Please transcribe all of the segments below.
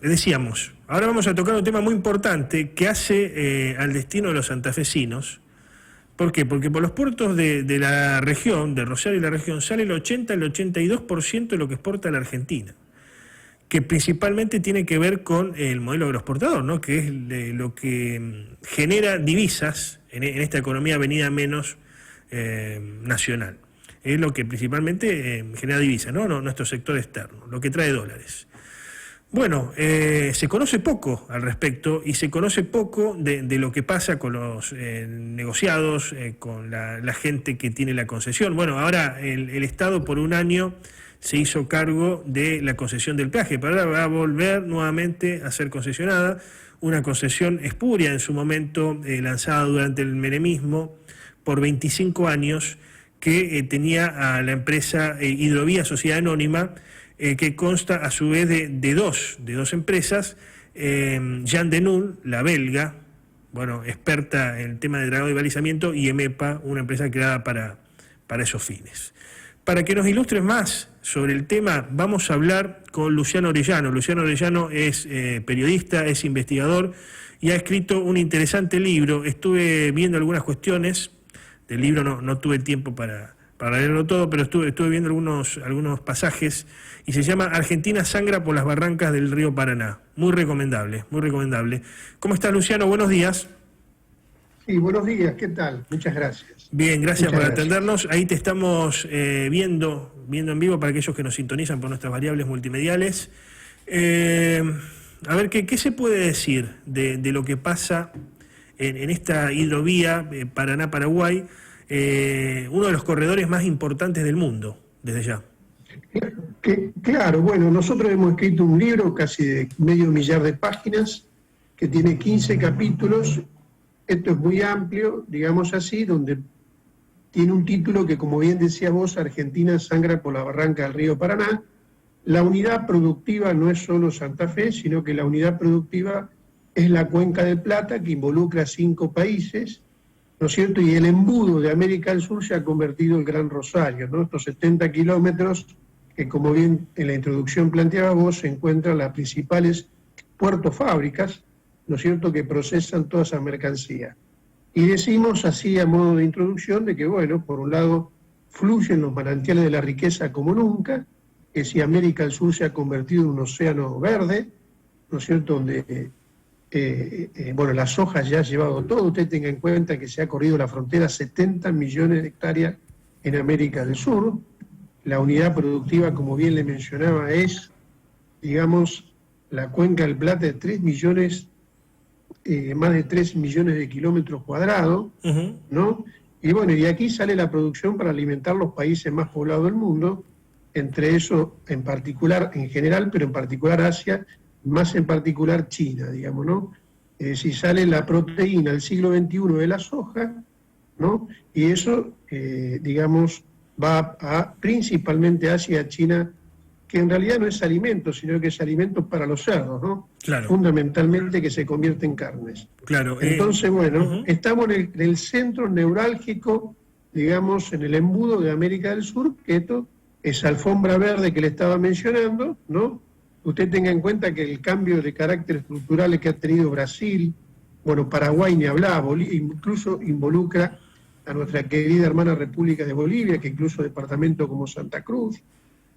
decíamos, ahora vamos a tocar un tema muy importante que hace al destino de los santafesinos. ¿Por qué? Porque por los puertos de la región, de Rosario y la región, sale el 80, el 82% de lo que exporta la Argentina, que principalmente tiene que ver con el modelo agroexportador, ¿no? Que es lo que genera divisas en esta economía venida menos nacional. Es lo que principalmente genera divisas, ¿no? Nuestro sector externo, lo que trae dólares. Bueno, se conoce poco al respecto y se conoce poco de lo que pasa con los negociados, con la gente que tiene la concesión. Bueno, ahora el Estado por un año se hizo cargo de la concesión del peaje, pero ahora va a volver nuevamente a ser concesionada, una concesión espuria en su momento, lanzada durante el menemismo por 25 años, que tenía a la empresa Hidrovía Sociedad Anónima, que consta a su vez de dos empresas, Jan de Null, la belga, bueno, experta en el tema de dragado y balizamiento, y EMEPA, una empresa creada para esos fines. Para que nos ilustres más sobre el tema, vamos a hablar con Luciano Orellano. Luciano Orellano es periodista, es investigador y ha escrito un interesante libro. Estuve viendo algunas cuestiones del libro, no tuve tiempo para leerlo todo, pero estuve viendo algunos pasajes, y se llama Argentina sangra por las barrancas del río Paraná. Muy recomendable, muy recomendable. ¿Cómo estás, Luciano? Buenos días. Sí, buenos días, ¿qué tal? Muchas gracias. Bien, gracias por atendernos. Ahí te estamos viendo en vivo para aquellos que nos sintonizan por nuestras variables multimediales. A ver, ¿qué se puede decir de lo que pasa en esta hidrovía Paraná-Paraguay? Uno de los corredores más importantes del mundo, desde ya. Claro, bueno, nosotros hemos escrito un libro casi de 500.000 de páginas, que tiene 15 capítulos. Esto es muy amplio, digamos así, donde tiene un título que, como bien decía vos, Argentina sangra por la barranca del río Paraná. La unidad productiva no es solo Santa Fe, sino que la unidad productiva es la Cuenca del Plata, que involucra 5 países, ¿no es cierto? Y el embudo de América del Sur se ha convertido en Gran Rosario, ¿no? Estos 70 kilómetros que, como bien en la introducción planteaba vos, se encuentran las principales puertos fábricas, ¿no es cierto?, que procesan toda esa mercancía. Y decimos así a modo de introducción de que, bueno, por un lado fluyen los manantiales de la riqueza como nunca, que si América del Sur se ha convertido en un océano verde, ¿no es cierto?, donde bueno, la soja ya ha llevado todo. Usted tenga en cuenta que se ha corrido la frontera 70 millones de hectáreas en América del Sur. La unidad productiva, como bien le mencionaba, es, digamos, la Cuenca del Plata de 3 millones, más de 3 millones de kilómetros cuadrados, ¿no? Y bueno, y aquí sale la producción para alimentar los países más poblados del mundo, entre eso en particular, en general, pero en particular Asia, más en particular China, digamos, ¿no? Si sale la proteína del siglo XXI de la soja, ¿no? Y eso, digamos, va principalmente a Asia, China, que en realidad no es alimento, sino que es alimento para los cerdos, ¿no? Claro. Fundamentalmente que se convierte en carnes. Claro. Entonces, bueno, estamos en el centro neurálgico, digamos, en el embudo de América del Sur, que esto es alfombra verde que le estaba mencionando, ¿no? Usted tenga en cuenta que el cambio de carácter estructural que ha tenido Brasil, bueno, Paraguay ni hablaba, incluso involucra a nuestra querida hermana República de Bolivia, que incluso departamentos como Santa Cruz,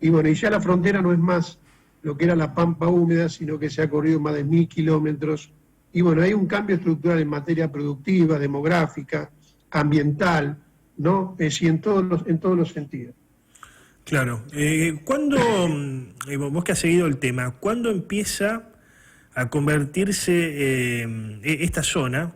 y bueno, y ya la frontera no es más lo que era la pampa húmeda, sino que se ha corrido más de 1000 kilómetros, y bueno, hay un cambio estructural en materia productiva, demográfica, ambiental, ¿no? Es decir, en todos los sentidos. Claro. ¿Cuándo, vos que has seguido el tema, cuándo empieza a convertirse esta zona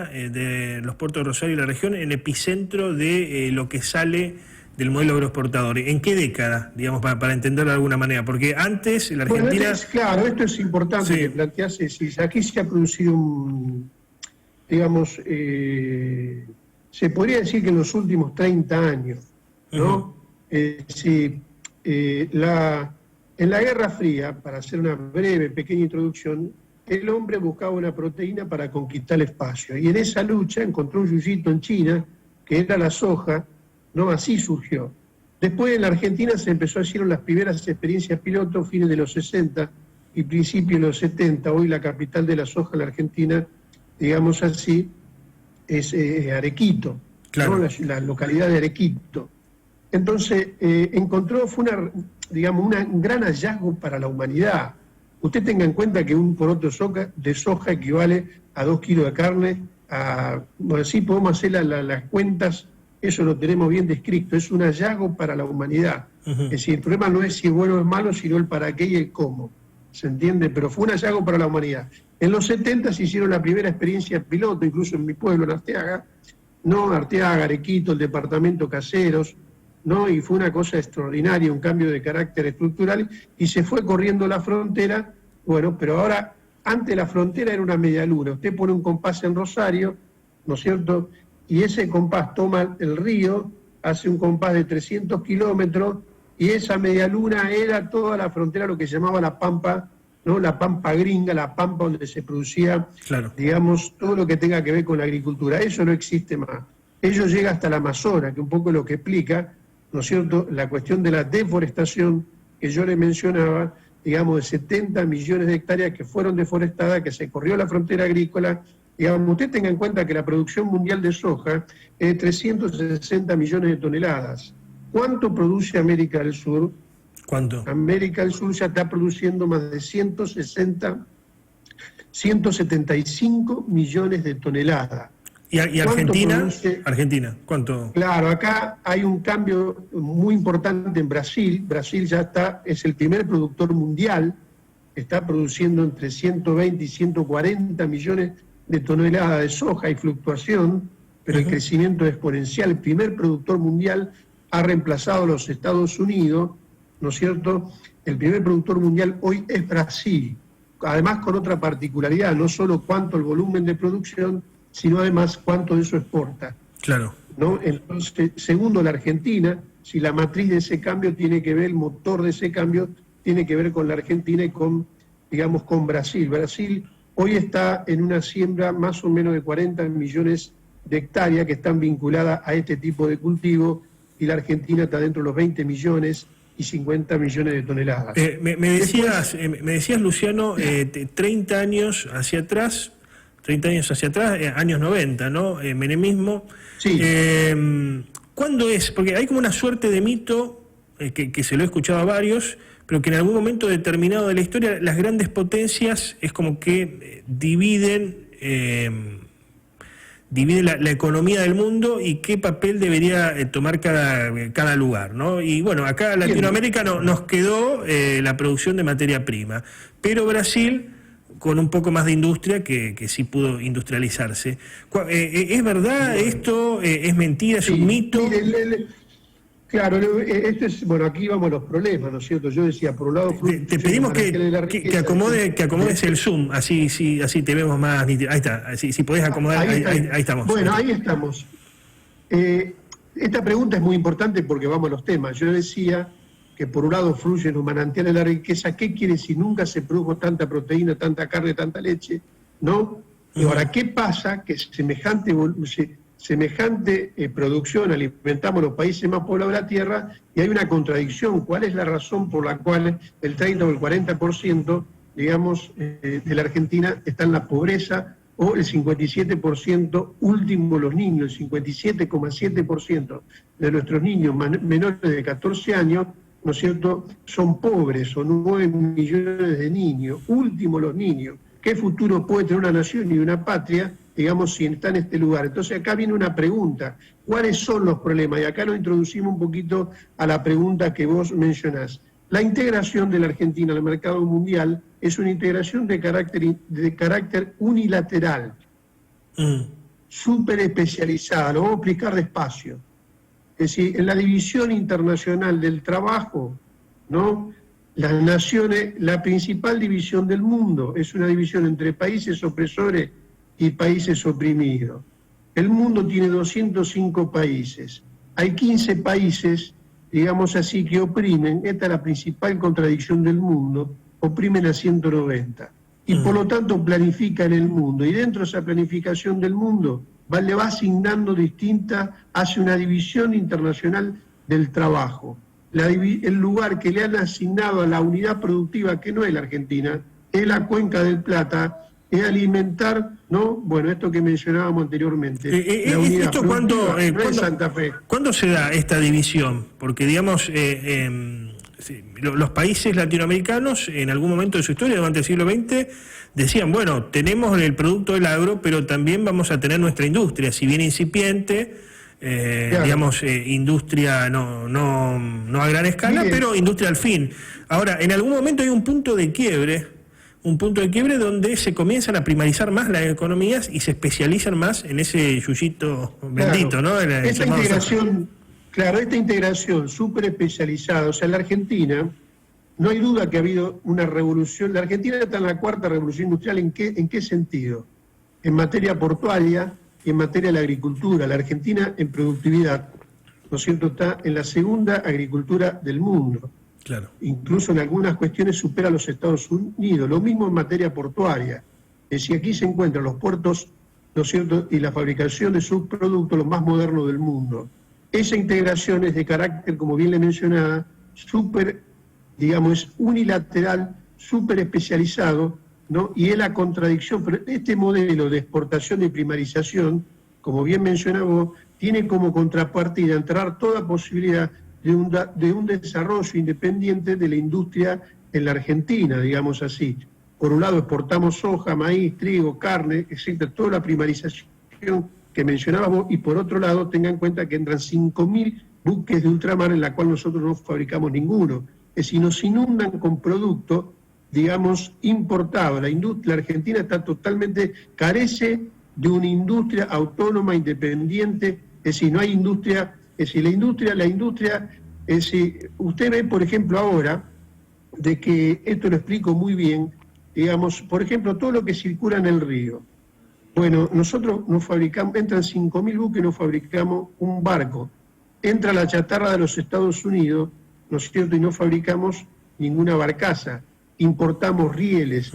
de los puertos de Rosario y la región en epicentro de lo que sale del modelo agroexportador? ¿En qué década, digamos, para entenderlo de alguna manera? Porque antes la Argentina... Bueno, claro, esto es importante que plantease. Si aquí se ha producido digamos, se podría decir que en los últimos 30 años, ¿no? En la Guerra Fría, para hacer una breve, pequeña introducción, el hombre buscaba una proteína para conquistar el espacio, y en esa lucha encontró un yuyito en China, que era la soja, ¿no? Así surgió. Después en la Argentina se hicieron las primeras experiencias piloto, fines de los 60, y principios de los 70. Hoy la capital de la soja en la Argentina, digamos así, es Arequito, claro, ¿no? La localidad de Arequito. Entonces, fue un gran hallazgo para la humanidad. Usted tenga en cuenta que un poroto de soja equivale a 2 kilos de carne, bueno, sí podemos hacer las cuentas, eso lo tenemos bien descrito, es un hallazgo para la humanidad. Es decir, el problema no es si es bueno o es malo, sino el para qué y el cómo. ¿Se entiende? Pero fue un hallazgo para la humanidad. En los 70 se hicieron la primera experiencia piloto, incluso en mi pueblo, en Arteaga, ¿no? Arteaga, Arequito, el departamento Caseros, ¿no? Y fue una cosa extraordinaria, un cambio de carácter estructural, y se fue corriendo la frontera. Bueno, pero ahora, antes la frontera era una media luna. Usted pone un compás en Rosario, ¿no es cierto? Y ese compás toma el río, hace un compás de 300 kilómetros, y esa media luna era toda la frontera, lo que se llamaba la Pampa, ¿no? La Pampa gringa, la Pampa donde se producía, claro, digamos, todo lo que tenga que ver con la agricultura. Eso no existe más. Ello llega hasta el Amazonas, que un poco lo que explica, ¿no es cierto?, la cuestión de la deforestación que yo le mencionaba, digamos, de 70 millones de hectáreas que fueron deforestadas, que se corrió la frontera agrícola. Digamos, usted tenga en cuenta que la producción mundial de soja es de 360 millones de toneladas. ¿Cuánto produce América del Sur? ¿Cuánto? América del Sur ya está produciendo más de 175 millones de toneladas. ¿Y Argentina? Argentina, ¿cuánto? Claro, acá hay un cambio muy importante en Brasil. Brasil ya es el primer productor mundial, está produciendo entre 120 y 140 millones de toneladas de soja. Hay fluctuación, pero el crecimiento es exponencial. El primer productor mundial ha reemplazado a los Estados Unidos, ¿no es cierto? El primer productor mundial hoy es Brasil, además con otra particularidad, no solo cuánto el volumen de producción, sino además cuánto de eso exporta. Claro. ¿No? Entonces, segundo, la Argentina, si la matriz de ese cambio tiene que ver, el motor de ese cambio tiene que ver con la Argentina y con, digamos, con Brasil. Brasil hoy está en una siembra más o menos de 40 millones de hectáreas que están vinculadas a este tipo de cultivo, y la Argentina está dentro de los 20 millones y 50 millones de toneladas. Me decías, Luciano, 30 años hacia atrás, años 90, ¿no? Menemismo. Sí. ¿Cuándo es? Porque hay como una suerte de mito, que se lo he escuchado a varios, pero que en algún momento determinado de la historia las grandes potencias es como que dividen la economía del mundo y qué papel debería tomar cada lugar, ¿no? Y bueno, acá en Latinoamérica nos quedó la producción de materia prima, pero Brasil con un poco más de industria que sí pudo industrializarse. ¿Es verdad esto? ¿Es mentira? ¿Es un mito? Claro, esto es, bueno, aquí vamos a los problemas, ¿no es cierto? Yo decía, por un lado... Te pedimos que acomodes el Zoom, así te vemos más nítido. Ahí está, si podés acomodar, ahí estamos. Bueno, ahí estamos. Esta pregunta es muy importante porque vamos a los temas. Yo decía que por un lado fluyen los manantiales de la riqueza. ¿Qué quiere decir? Nunca se produjo tanta proteína, tanta carne, tanta leche, ¿no? Y ahora, ¿qué pasa? Que semejante producción alimentamos los países más poblados de la Tierra, y hay una contradicción. ¿Cuál es la razón por la cual el 30 o el 40%, digamos, de la Argentina está en la pobreza, o el 57% último los niños, el 57,7% de nuestros niños menores de 14 años, ¿no es cierto?, son pobres, son 9 millones de niños, último los niños? ¿Qué futuro puede tener una nación y una patria, digamos, si está en este lugar? Entonces acá viene una pregunta: ¿cuáles son los problemas? Y acá nos introducimos un poquito a la pregunta que vos mencionás. La integración de la Argentina al mercado mundial es una integración de carácter unilateral, súper especializada. Lo vamos a explicar despacio. Es decir, en la división internacional del trabajo, ¿no?, las naciones, la principal división del mundo es una división entre países opresores y países oprimidos. El mundo tiene 205 países. Hay 15 países, digamos así, que oprimen. Esta es la principal contradicción del mundo: oprimen a 190. Y por lo tanto planifican el mundo. Y dentro de esa planificación del mundo le va asignando hace una división internacional del trabajo. el lugar que le han asignado a la unidad productiva, que no es la Argentina, es la Cuenca del Plata, es alimentar, ¿no? Bueno, esto que mencionábamos anteriormente. La unidad ¿Esto productiva no es Santa Fe. ¿Cuándo se da esta división? Porque, digamos, los países latinoamericanos en algún momento de su historia, durante el siglo XX, decían, bueno, tenemos el producto del agro, pero también vamos a tener nuestra industria, si bien incipiente, claro, digamos, industria no a gran escala, pero industria al fin. Ahora, en algún momento hay un punto de quiebre donde se comienzan a primarizar más las economías y se especializan más en ese yuyito bendito, claro, ¿no? Esta integración súper especializada, o sea, en la Argentina, no hay duda que ha habido una revolución. La Argentina está en la cuarta revolución industrial. ¿En qué sentido? En materia portuaria y en materia de la agricultura. La Argentina en productividad, ¿no es cierto?, está en la segunda agricultura del mundo. Claro. Incluso en algunas cuestiones supera a los Estados Unidos. Lo mismo en materia portuaria. Es decir, aquí se encuentran los puertos, ¿no es cierto?, y la fabricación de sus productos los más modernos del mundo. Esa integración es de carácter, como bien le mencionaba, súper, digamos, es unilateral, súper especializado, ¿no? Y es la contradicción. Pero este modelo de exportación y primarización, como bien mencionaba vos, tiene como contrapartida enterrar toda posibilidad de un desarrollo independiente de la industria en la Argentina, digamos así. Por un lado exportamos soja, maíz, trigo, carne, etcétera, toda la primarización que mencionábamos, y por otro lado tengan en cuenta que entran 5.000 buques de ultramar en la cual nosotros no fabricamos ninguno. Es decir, nos inundan con productos, digamos, importados. La Argentina está totalmente, carece de una industria autónoma, independiente, es decir, no hay industria. Es decir, la industria, es decir, usted ve, por ejemplo, ahora, de que esto lo explico muy bien, digamos, por ejemplo, todo lo que circula en el río. Bueno, nosotros nos fabricamos, entran 5.000 buques, nos fabricamos un barco. Entra la chatarra de los Estados Unidos, ¿no es cierto?, y no fabricamos ninguna barcaza. Importamos rieles,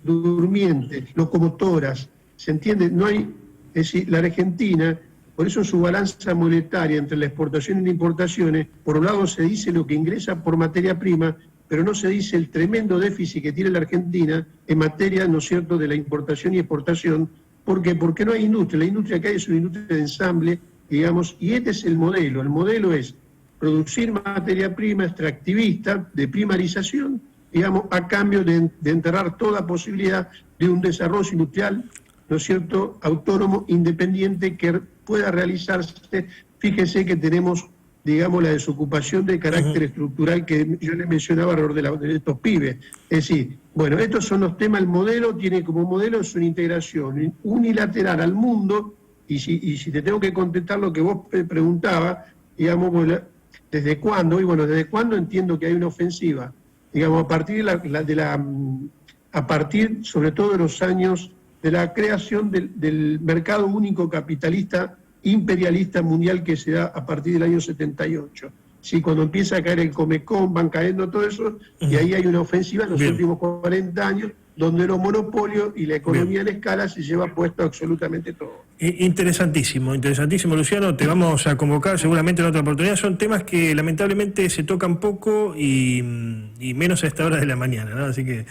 durmientes, locomotoras, ¿se entiende? No hay, es decir, la Argentina. Por eso su balanza monetaria entre la exportación y la importaciones, por un lado se dice lo que ingresa por materia prima, pero no se dice el tremendo déficit que tiene la Argentina en materia, ¿no es cierto?, de la importación y exportación. ¿Por qué? Porque no hay industria. La industria que hay es una industria de ensamble, digamos, y este es el modelo. El modelo es producir materia prima extractivista, de primarización, digamos, a cambio de enterrar toda posibilidad de un desarrollo industrial, ¿no es cierto?, autónomo, independiente, que pueda realizarse. Fíjese que tenemos, digamos, la desocupación de carácter estructural que yo les mencionaba alrededor de estos pibes. Es decir, bueno, estos son los temas. El modelo tiene como modelo es una integración unilateral al mundo, y si te tengo que contestar lo que vos preguntabas, digamos, bueno, ¿desde cuándo? Y bueno, ¿desde cuándo entiendo que hay una ofensiva? Digamos, a partir sobre todo de los años de la creación del mercado único capitalista imperialista mundial que se da a partir del año 78. Sí, cuando empieza a caer el Comecon, van cayendo todo eso, y ahí hay una ofensiva en los últimos 40 años, donde los monopolios y la economía en escala se lleva puesto absolutamente todo. Interesantísimo, Luciano. Te vamos a convocar seguramente en otra oportunidad. Son temas que lamentablemente se tocan poco y menos a esta hora de la mañana, ¿no? Así que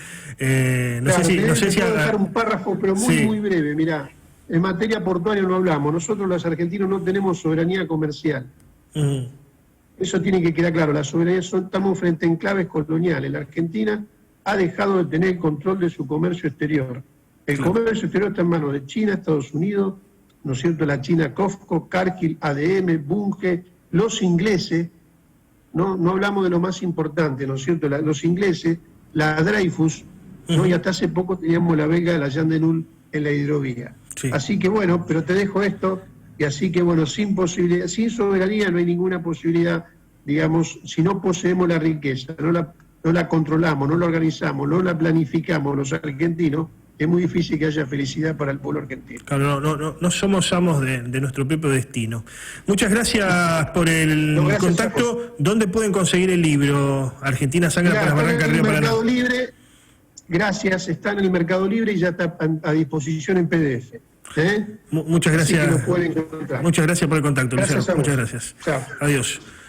no sé si puedo dejar un párrafo, pero muy breve. Mirá, en materia portuaria no hablamos. Nosotros los argentinos no tenemos soberanía comercial. Eso tiene que quedar claro. La soberanía, estamos frente a enclaves coloniales. La Argentina ha dejado de tener el control de su comercio exterior. El comercio exterior está en manos de China, Estados Unidos, ¿no es cierto?, la China COFCO, Cargill, ADM, Bunge, los ingleses, no hablamos de lo más importante, ¿no es cierto?, los ingleses, la Dreyfus, ¿no? Y hasta hace poco teníamos la belga de la Jean de Null en la hidrovía. Sí. Así que bueno, pero te dejo esto, y así que bueno, sin soberanía no hay ninguna posibilidad, digamos, si no poseemos la riqueza, no la controlamos, no la organizamos, no la planificamos los argentinos, es muy difícil que haya felicidad para el pueblo argentino. Claro, no somos amos de nuestro propio destino. Muchas gracias por el contacto. ¿Dónde pueden conseguir el libro Argentina Sangra por las Barrancas Río Paraná? Mercado Libre, gracias, está en el Mercado Libre y ya está a disposición en PDF. Muchas gracias. Así que lo pueden encontrar. Muchas gracias por el contacto, Luciano. Muchas gracias. Chao. Adiós.